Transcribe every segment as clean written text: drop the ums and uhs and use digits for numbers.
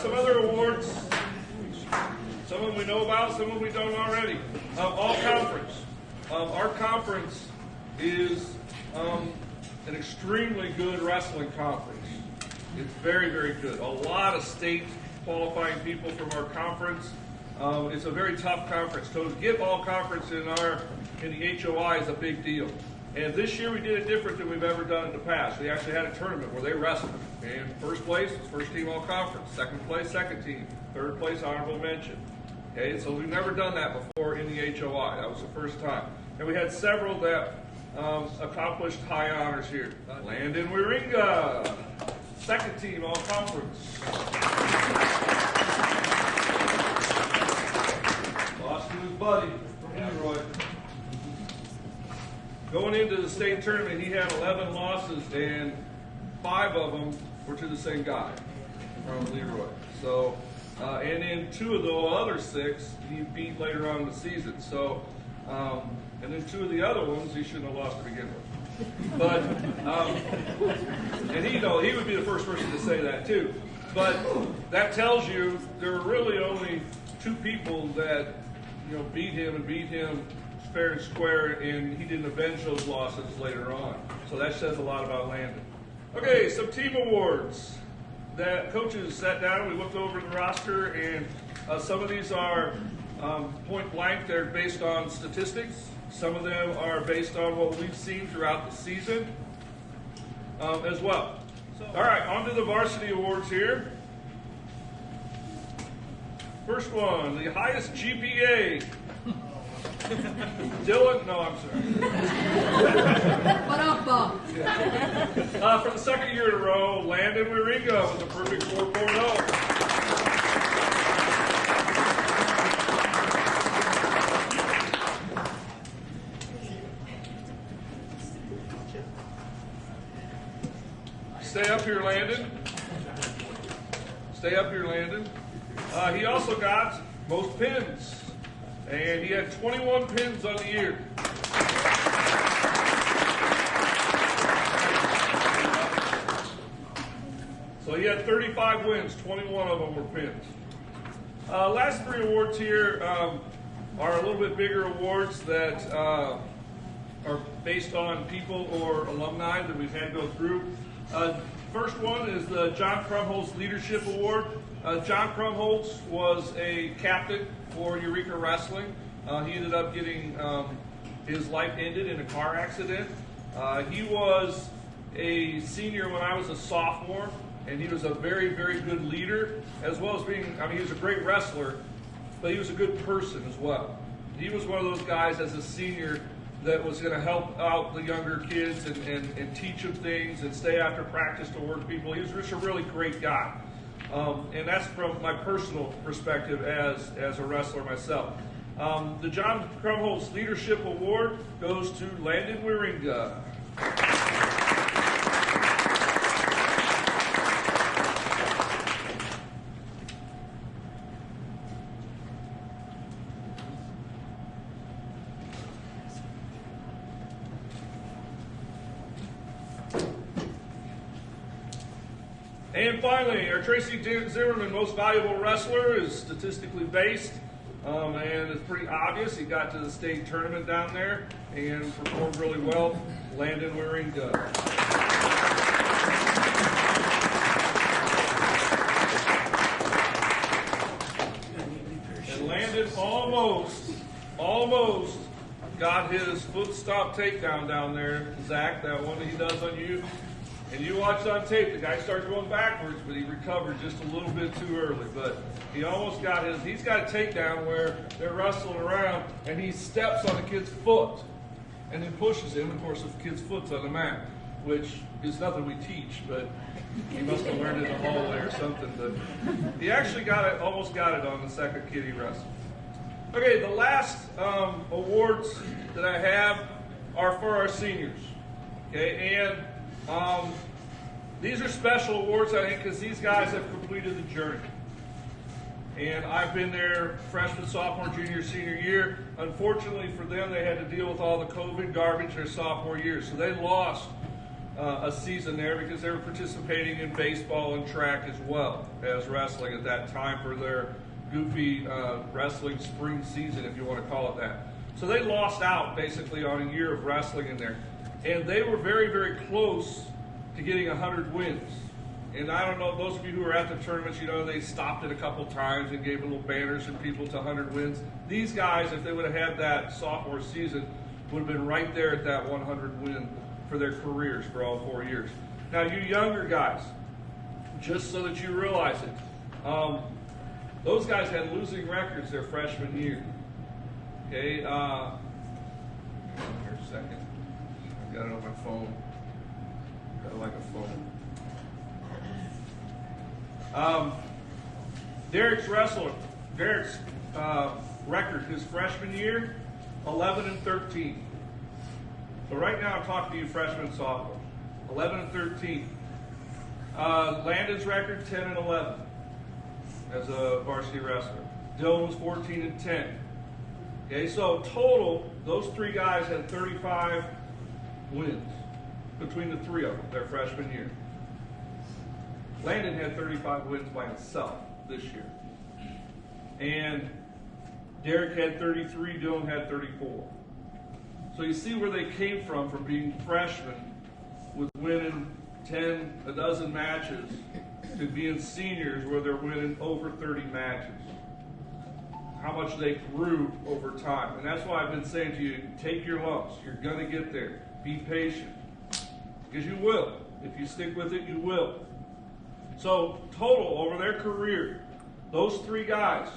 some other awards. Some of them we know about, some of them we don't already. All conference. Our conference is an extremely good wrestling conference. It's very, very good. A lot of state qualifying people from our conference. It's a very tough conference. So to get all conference in the HOI is a big deal. And this year we did it different than we've ever done in the past. We actually had a tournament where they wrestled. And first place was first team all conference. Second place, second team. Third place, honorable mention. Okay, so we've never done that before in the HOI. That was the first time. And we had several that accomplished high honors here. Landon Eureka, second team all conference. Lost to his buddy from Leroy. Going into the state tournament, he had 11 losses, and 5 of them were to the same guy from Leroy. So, and then 2 of the other 6 he beat later on in the season. So, and then 2 of the other ones he shouldn't have lost to begin with. But, and he would be the first person to say that too. But that tells you there were really only 2 people that beat him fair and square, and he didn't avenge those losses later on. So that says a lot about Landon. Okay, some team awards that coaches sat down. We looked over the roster, and some of these are point blank. They're based on statistics. Some of them are based on what we've seen throughout the season as well. So, all right, on to the varsity awards here. First one, the highest GPA. Dylan, no, I'm sorry. What up, Bob? Yeah. For the second year in a row, Landon Eureka with a perfect 4.0. Stay up here, Landon. Stay up here, Landon. He also got most pins. And he had 21 pins on the year. So he had 35 wins, 21 of them were pins. Last 3 awards here are a little bit bigger awards that are based on people or alumni that we've had go through. First one is the John Krumholtz Leadership Award. John Krumholtz was a captain for Eureka Wrestling. He ended up getting his life ended in a car accident. He was a senior when I was a sophomore, and he was a very, very good leader, as well as being, he was a great wrestler, but he was a good person as well. He was one of those guys as a senior that was going to help out the younger kids and teach them things and stay after practice to work people. He was just a really great guy. And that's from my personal perspective as a wrestler myself. The John Krumholtz Leadership Award goes to Landon Eureka. And finally, our Tracy Zimmerman Most Valuable Wrestler is statistically based, and it's pretty obvious. He got to the state tournament down there and performed really well. Landon Eureka. And Landon almost got his foot stomp takedown down there, Zach, that one that he does on you. And you watch on tape, the guy started going backwards, but he recovered just a little bit too early. But he almost got he's got a takedown where they're wrestling around, and he steps on the kid's foot and then pushes him. Of course, the kid's foot's on the mat, which is nothing we teach, but he must have learned it in the hallway or something. But he actually almost got it on the second kid he wrestled. Okay, the last awards that I have are for our seniors. Okay, and these are special awards, I think, because these guys have completed the journey. And I've been there freshman, sophomore, junior, senior year. Unfortunately for them, they had to deal with all the COVID garbage their sophomore year. So they lost a season there because they were participating in baseball and track as well as wrestling at that time for their goofy wrestling spring season, if you want to call it that. So they lost out basically on a year of wrestling in there. And they were very, very close to getting 100 wins. And I don't know, those of you who were at the tournaments, you know, they stopped it a couple times and gave little banners and people to 100 wins. These guys, if they would have had that sophomore season, would have been right there at that 100 win for their careers for all 4 years. Now, you younger guys, just so that you realize it, those guys had losing records their freshman year. Okay, here a second. I've got it on my phone. Got it like a phone. Derek's record his freshman year, 11-13. So right now I'm talking to you freshmen and sophomores. 11-13. Landon's record, 10-11 as a varsity wrestler. Dylan was 14-10. Okay, so total, those three guys had 35 wins between the three of them their freshman year. Landon had 35 wins by himself this year. And Derek had 33, Dylan had 34. So you see where they came from being freshmen with winning a dozen matches to being seniors where they're winning over 30 matches. How much they grew over time. And that's why I've been saying to you, take your lumps. You're going to get there. Be patient. Because you will. If you stick with it, you will. So total over their career, those three guys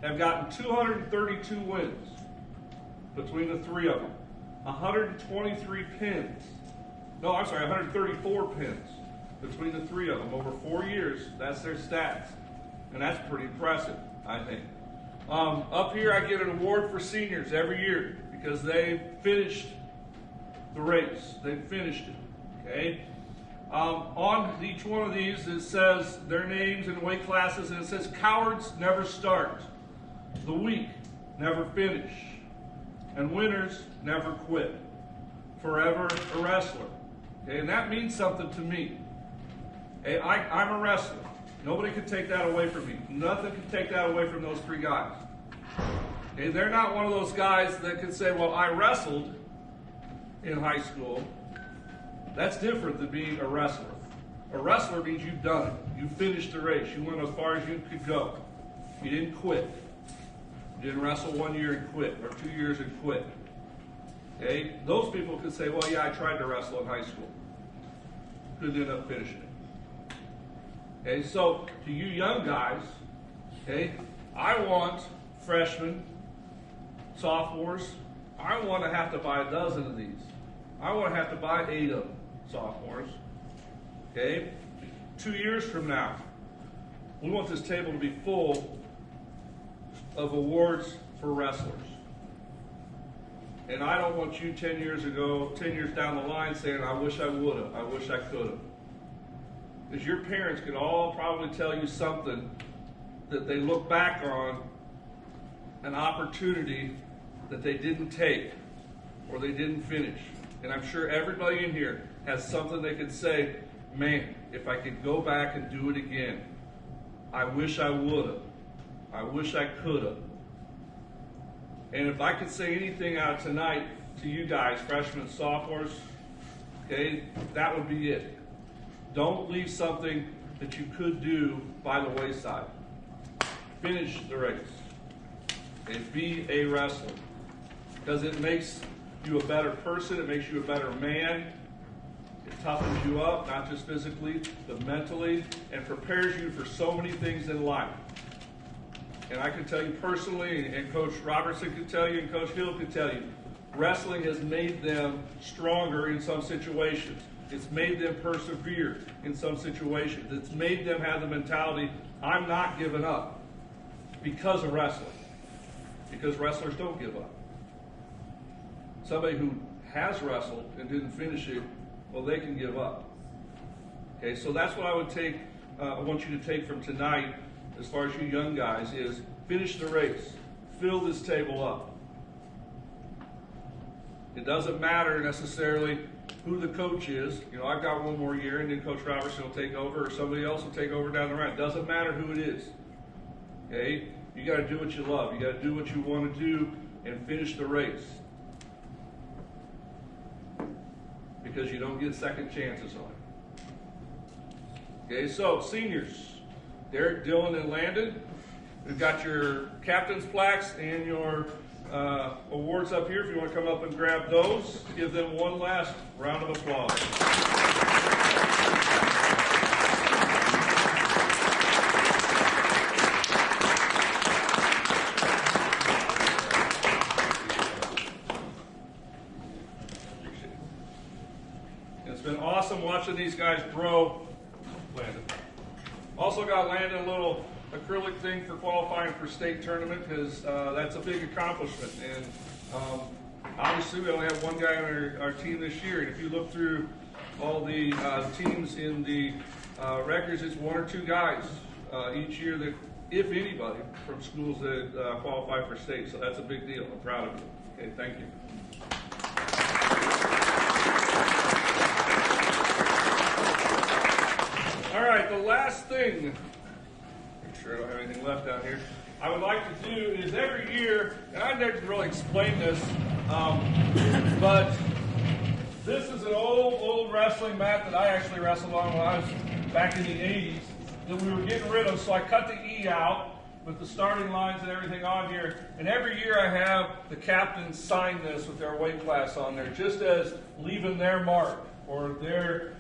have gotten 232 wins between the three of them. 123 pins. No, I'm sorry, 134 pins between the three of them over 4 years. That's their stats. And that's pretty impressive, I think. Up here, I get an award for seniors every year because they finished the race. They finished it, okay? On each one of these, it says their names and weight classes, and it says cowards never start, the weak never finish, and winners never quit. Forever a wrestler. Okay, and that means something to me. Okay, I'm a wrestler. Nobody can take that away from me. Nothing can take that away from those three guys. Okay, they're not one of those guys that can say, well, I wrestled in high school. That's different than being a wrestler. A wrestler means you've done it. You finished the race. You went as far as you could go. You didn't quit. You didn't wrestle 1 year and quit, or 2 years and quit. Okay? Those people could say, well, yeah, I tried to wrestle in high school. Couldn't end up finishing it. Okay, so to you young guys, okay, I want freshmen, sophomores, I want to have to buy a dozen of these. I want to have to buy 8 of them, sophomores. Okay? 2 years from now, we want this table to be full of awards for wrestlers. And I don't want you 10 years down the line saying, I wish I would have, I wish I could have. Because your parents could all probably tell you something that they look back on, an opportunity that they didn't take or they didn't finish. And I'm sure everybody in here has something they could say, man, if I could go back and do it again, I wish I would have. I wish I could have. And if I could say anything out of tonight to you guys, freshmen and sophomores, okay, that would be it. Don't leave something that you could do by the wayside. Finish the race. And be a wrestler. Because it makes you a better person. It makes you a better man. It toughens you up, not just physically, but mentally, and prepares you for so many things in life. And I can tell you personally, and Coach Robertson can tell you, and Coach Hill can tell you, wrestling has made them stronger in some situations. It's made them persevere in some situations. It's made them have the mentality, I'm not giving up, because of wrestling. Because wrestlers don't give up. Somebody who has wrestled and didn't finish it, well, they can give up. Okay, so that's what I would take. I want you to take from tonight, as far as you young guys, is finish the race. Fill this table up. It doesn't matter necessarily who the coach is. You know, I've got one more year, and then Coach Robertson will take over, or somebody else will take over down the line. Doesn't matter who it is. Okay? You got to do what you love. You got to do what you want to do and finish the race. Because you don't get second chances on it. Okay, so seniors, Derek, Dylan, and Landon. We've got your captain's plaques and your awards up here. If you want to come up and grab those, give them one last round of applause. It's been awesome watching these guys grow. Landon. Also got Landon a little acrylic thing for qualifying for state tournament, because that's a big accomplishment. And obviously we only have one guy on our team this year, and if you look through all the teams in the records, it's one or two guys each year that, if anybody, from schools that qualify for state. So that's a big deal. I'm proud of you. Okay, thank you. All right, the last thing, make sure I don't have anything left out here, I would like to do is every year, and I never really explained this, but this is an old wrestling mat that I actually wrestled on when I was back in the 80s that we were getting rid of, so I cut the E out with the starting lines and everything on here, and every year I have the captains sign this with their weight class on there, just as leaving their mark or their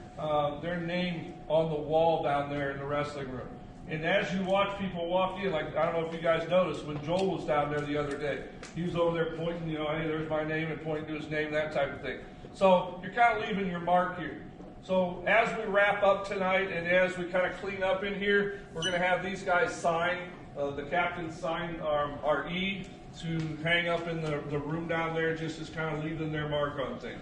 name on the wall down there in the wrestling room. And as you watch people walk in, like, I don't know if you guys noticed, when Joel was down there the other day, he was over there pointing, you know, hey, there's my name, and pointing to his name, that type of thing. So you're kind of leaving your mark here. So as we wrap up tonight and as we kind of clean up in here, we're going to have these guys sign, the captains sign our E to hang up in the room down there, just as kind of leaving their mark on things.